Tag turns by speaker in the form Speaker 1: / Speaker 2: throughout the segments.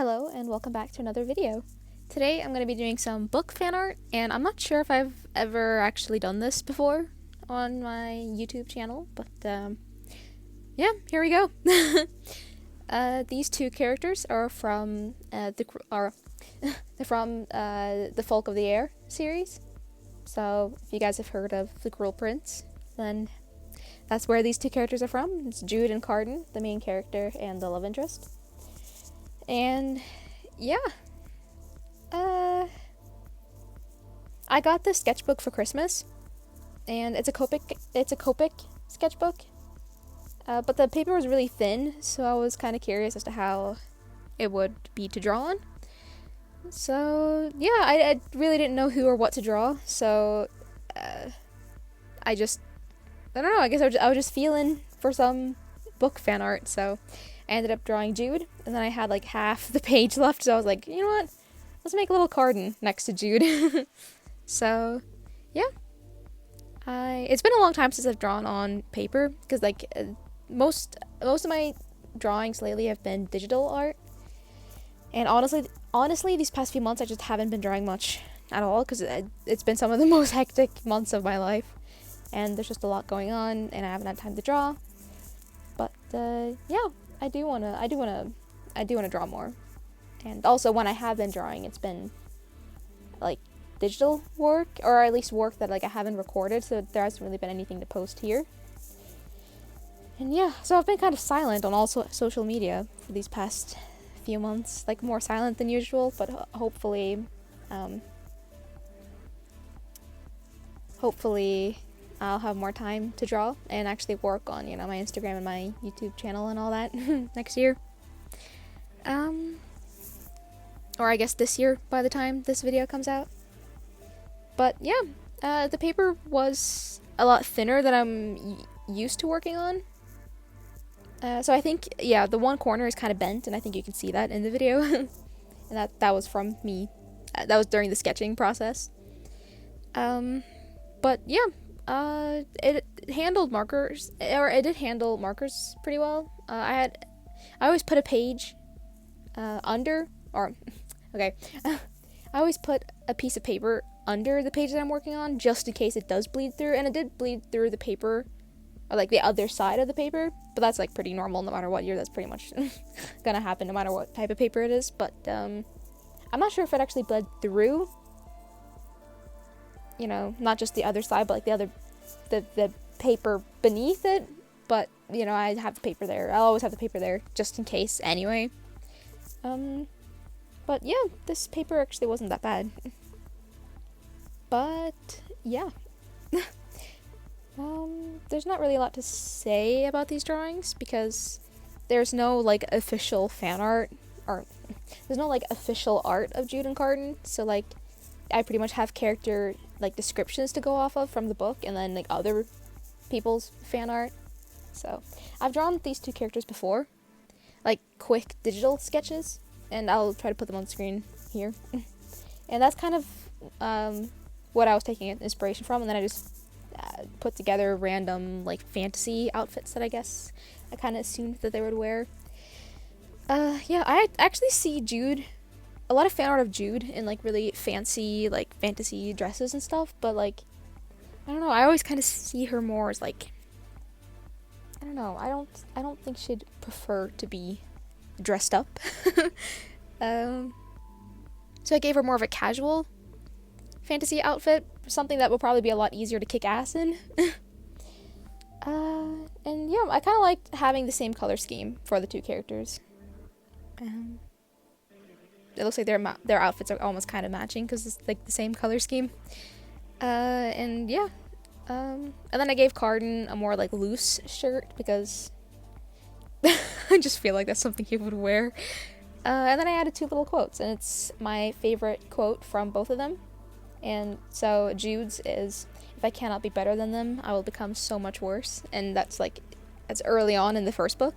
Speaker 1: Hello and welcome back to another video. Today I'm going to be doing some book fan art, and I'm not sure if I've ever actually done this before on my YouTube channel, but yeah, here we go. These two characters are from the Folk of the Air series. So if you guys have heard of The Cruel Prince, then that's where these two characters are from. It's Jude and Carden, the main character and the love interest. And yeah, I got this sketchbook for Christmas, and it's a Copic sketchbook, but the paper was really thin, so I was kind of curious as to how it would be to draw on. So yeah, I really didn't know who or what to draw, so I don't know, I guess I was just feeling for some book fan art, so I ended up drawing Jude, and then I had like half the page left, so I was like, you know what, let's make a little Carden next to Jude. So yeah, it's been a long time since I've drawn on paper, because like most of my drawings lately have been digital art, and honestly these past few months I just haven't been drawing much at all, because it's been some of the most hectic months of my life, and there's just a lot going on, and I haven't had time to draw. But yeah, I do wanna draw more. And also, when I have been drawing, it's been like digital work, or at least work that like I haven't recorded, so there hasn't really been anything to post here. And yeah, so I've been kind of silent on all social media for these past few months, like more silent than usual, but hopefully I'll have more time to draw and actually work on, my Instagram and my YouTube channel and all that next year. Or I guess this year by the time this video comes out. But yeah, the paper was a lot thinner than I'm used to working on. So I think, yeah, the one corner is kind of bent, and I think you can see that in the video. And that was from me. That was during the sketching process. But yeah, it handled markers, or it did handle markers pretty well. I always put a page under, or okay, I always put a piece of paper under the page that I'm working on, just in case it does bleed through, and it did bleed through the paper, or like the other side of the paper, but that's like pretty normal no matter what year. That's pretty much gonna happen no matter what type of paper it is. But I'm not sure if it actually bled through, not just the other side, but like the paper beneath it. But I have the paper there. I'll always have the paper there just in case anyway. But yeah, this paper actually wasn't that bad. But yeah. There's not really a lot to say about these drawings, because there's no like official fan art, or there's no like official art of Jude and Carden, so like I pretty much have character like descriptions to go off of from the book, and then like other people's fan art. So I've drawn these two characters before, like quick digital sketches, and I'll try to put them on screen here. And that's kind of what I was taking inspiration from, and then I just put together random like fantasy outfits that I guess I kind of assumed that they would wear. Yeah, I actually see a lot of fan art of Jude in like really fancy like fantasy dresses and stuff, but like I don't know, I always kind of see her more as like, I don't know, I don't think she'd prefer to be dressed up. So I gave her more of a casual fantasy outfit, something that will probably be a lot easier to kick ass in. And yeah, I kind of liked having the same color scheme for the two characters. It looks like their outfits are almost kind of matching, because it's like the same color scheme. And yeah, and then I gave Carden a more like loose shirt, because I just feel like that's something he would wear. And then I added two little quotes, and it's my favorite quote from both of them. And so Jude's is, "If I cannot be better than them, I will become so much worse." And that's early on in the first book.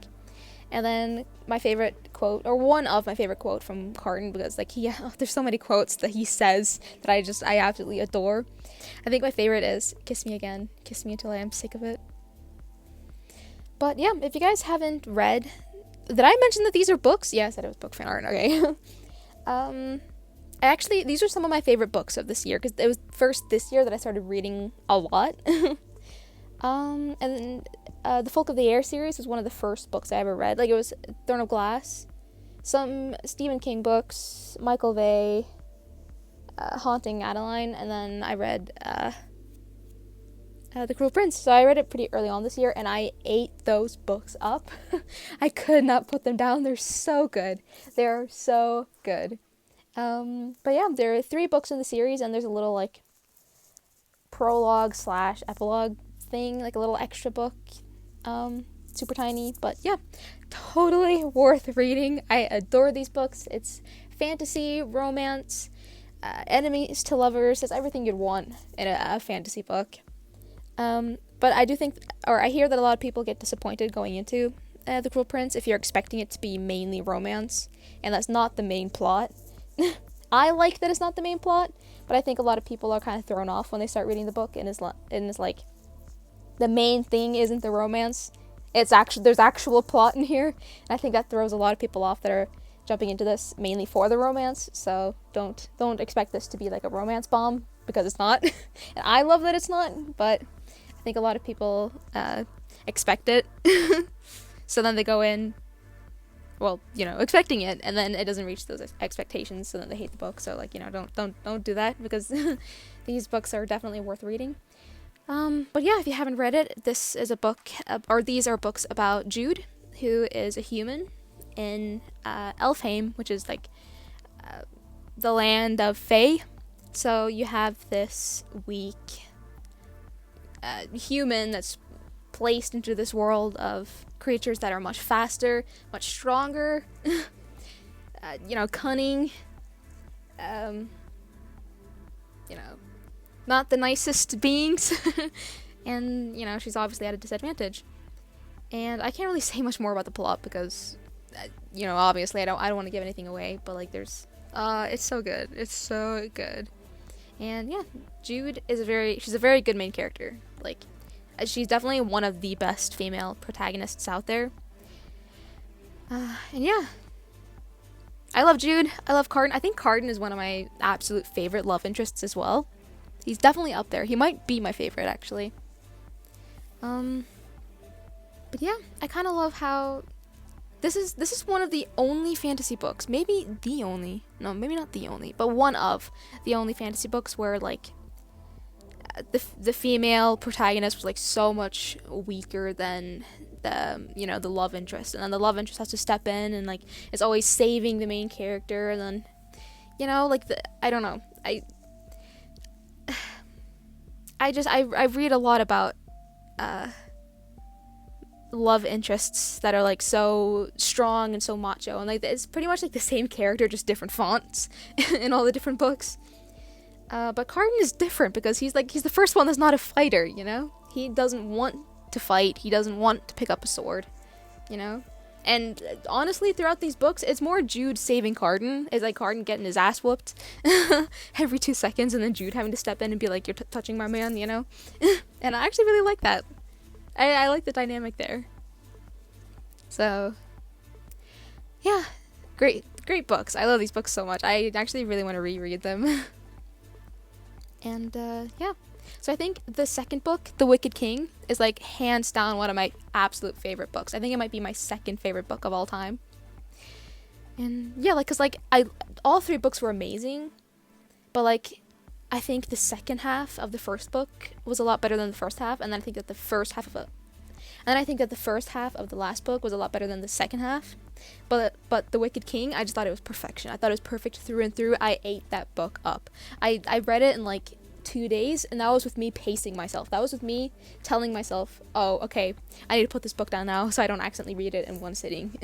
Speaker 1: And then my favorite quote, or one of my favorite quote from Carden, because like there's so many quotes that he says that I absolutely adore. I think my favorite is, "Kiss me again, kiss me until I am sick of it." But yeah, if you guys haven't read Did I mention that these are books? Yeah, I said it was book fan art. Okay. Actually, these are some of my favorite books of this year, because it was first this year that I started reading a lot. And the Folk of the Air series was one of the first books I ever read. Like, it was Throne of Glass, some Stephen King books, Michael Vey, Haunting Adeline, and then I read The Cruel Prince. So I read it pretty early on this year, and I ate those books up. I could not put them down. They're so good. They're so good. But yeah, there are 3 books in the series, and there's a little, like, prologue / epilogue thing, like a little extra book, super tiny, but yeah, totally worth reading. I adore these books. It's fantasy, romance, enemies to lovers. It's everything you'd want in a fantasy book. But I do think, or I hear that a lot of people get disappointed going into The Cruel Prince if you're expecting it to be mainly romance, and that's not the main plot. I like that it's not the main plot, but I think a lot of people are kind of thrown off when they start reading the book, and it's like, the main thing isn't the romance. There's actual plot in here, and I think that throws a lot of people off that are jumping into this mainly for the romance. So don't expect this to be like a romance bomb, because it's not. And I love that it's not, but I think a lot of people expect it. So then they go in, well, expecting it, and then it doesn't reach those expectations, so then they hate the book. So, like, don't do that, because these books are definitely worth reading. But yeah, if you haven't read it, this is a book, or these are books about Jude, who is a human in Elfheim, which is like the land of Fae. So you have this weak human that's placed into this world of creatures that are much faster, much stronger, cunning, not the nicest beings, and, she's obviously at a disadvantage. And I can't really say much more about the plot, because, obviously I don't want to give anything away, but, like, it's so good. It's so good. And, yeah, Jude is she's a very good main character. Like, she's definitely one of the best female protagonists out there. And, yeah. I love Jude. I love Carden. I think Carden is one of my absolute favorite love interests as well. He's definitely up there. He might be my favorite, actually. But yeah, I kind of love how this is one of the only fantasy books, maybe the only, no, maybe not the only, but one of the only fantasy books where, like, the female protagonist was, like, so much weaker than the love interest, and then the love interest has to step in and, like, is always saving the main character, and then, I don't know, I read a lot about love interests that are, like, so strong and so macho, and, like, it's pretty much like the same character, just different fonts in all the different books. But Carden is different because he's the first one that's not a fighter, He doesn't want to fight. He doesn't want to pick up a sword, And honestly, throughout these books, it's more Jude saving Carden. It's like Carden getting his ass whooped every 2 seconds, and then Jude having to step in and be like, "You're touching my man," And I actually really like that. I like the dynamic there. So, yeah, great books. I love these books so much. I actually really want to reread them. And, yeah. So I think the second book, The Wicked King, is, like, hands down one of my absolute favorite books. I think it might be my second favorite book of all time. And, yeah, like, because, like, all 3 books were amazing, but, like, I think the second half of the first book was a lot better than the first half, and then I think that the first half of the last book was a lot better than the second half. But The Wicked King, I just thought it was perfection. I thought it was perfect through and through. I ate that book up. I read it in, like, 2 days, and that was with me pacing myself. That was with me telling myself, oh, okay, I need to put this book down now so I don't accidentally read it in one sitting.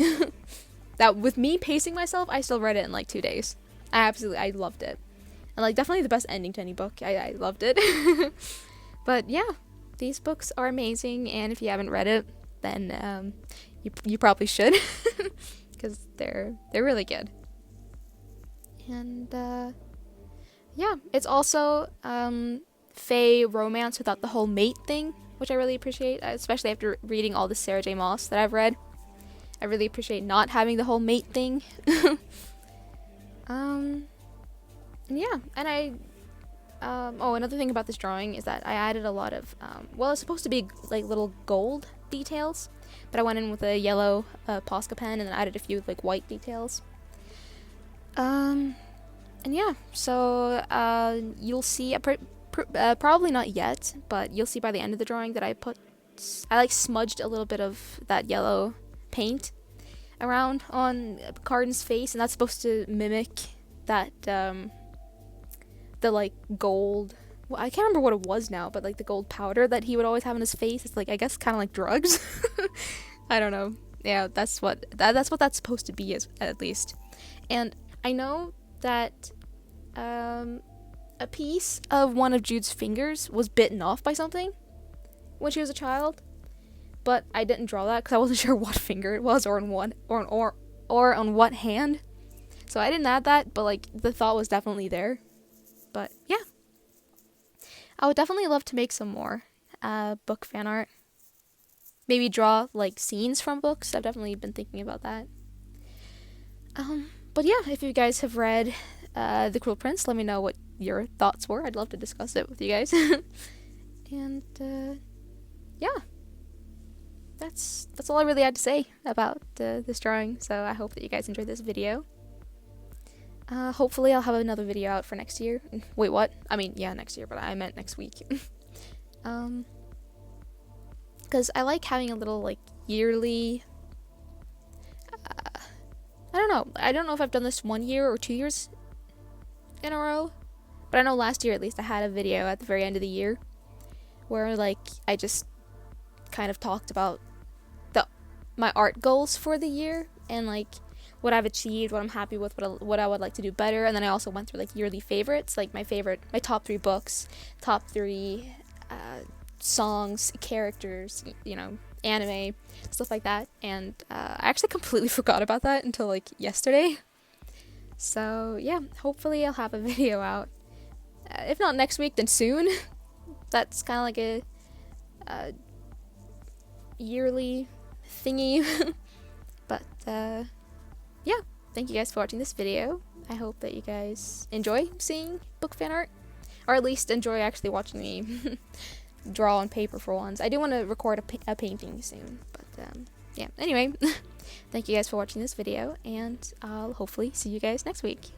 Speaker 1: That, with me pacing myself, I still read it in, like, 2 days. I loved it. And, like, definitely the best ending to any book. I loved it. But, yeah, these books are amazing, and if you haven't read it, then you probably should, because they're really good. And yeah, it's also fae romance without the whole mate thing, which I really appreciate, especially after reading all the Sarah J. Maas that I've read. I really appreciate not having the whole mate thing. And yeah, and oh, another thing about this drawing is that I added a lot of, well, it's supposed to be like little gold details, but I went in with a yellow Posca pen and then added a few like white details. And yeah, so you'll see, probably not yet, but you'll see by the end of the drawing that I like smudged a little bit of that yellow paint around on Cardin's face, and that's supposed to mimic that, the like gold, well, I can't remember what it was now, but like the gold powder that he would always have on his face. It's like, I guess kind of like drugs. I don't know. Yeah, that's what that's supposed to be, at least. And I know that a piece of one of Jude's fingers was bitten off by something when she was a child, but I didn't draw that because I wasn't sure what finger it was, or on what hand. So I didn't add that, but like the thought was definitely there. But yeah, I would definitely love to make some more book fan art. Maybe draw like scenes from books. I've definitely been thinking about that. But yeah, if you guys have read The Cruel Prince, let me know what your thoughts were. I'd love to discuss it with you guys. And yeah, that's all I really had to say about this drawing. So I hope that you guys enjoyed this video. Hopefully I'll have another video out for next year. Wait, what? I mean, yeah, next year, but I meant next week. Because I like having a little, like, yearly, I don't know if I've done this 1 year or 2 years in a row, but I know last year, at least, I had a video at the very end of the year where, like, I just kind of talked about my art goals for the year, and, like, what I've achieved, what I'm happy with, what I would like to do better. And then I also went through like yearly favorites, like my top 3 books, top 3 songs, characters, you know, anime, stuff like that. And I actually completely forgot about that until like yesterday. So yeah, hopefully I'll have a video out. If not next week, then soon. That's kind of like a yearly thingy. But yeah, thank you guys for watching this video. I hope that you guys enjoy seeing book fan art, or at least enjoy actually watching me draw on paper for once. I do want to record a painting soon, but yeah, anyway, thank you guys for watching this video, and I'll hopefully see you guys next week.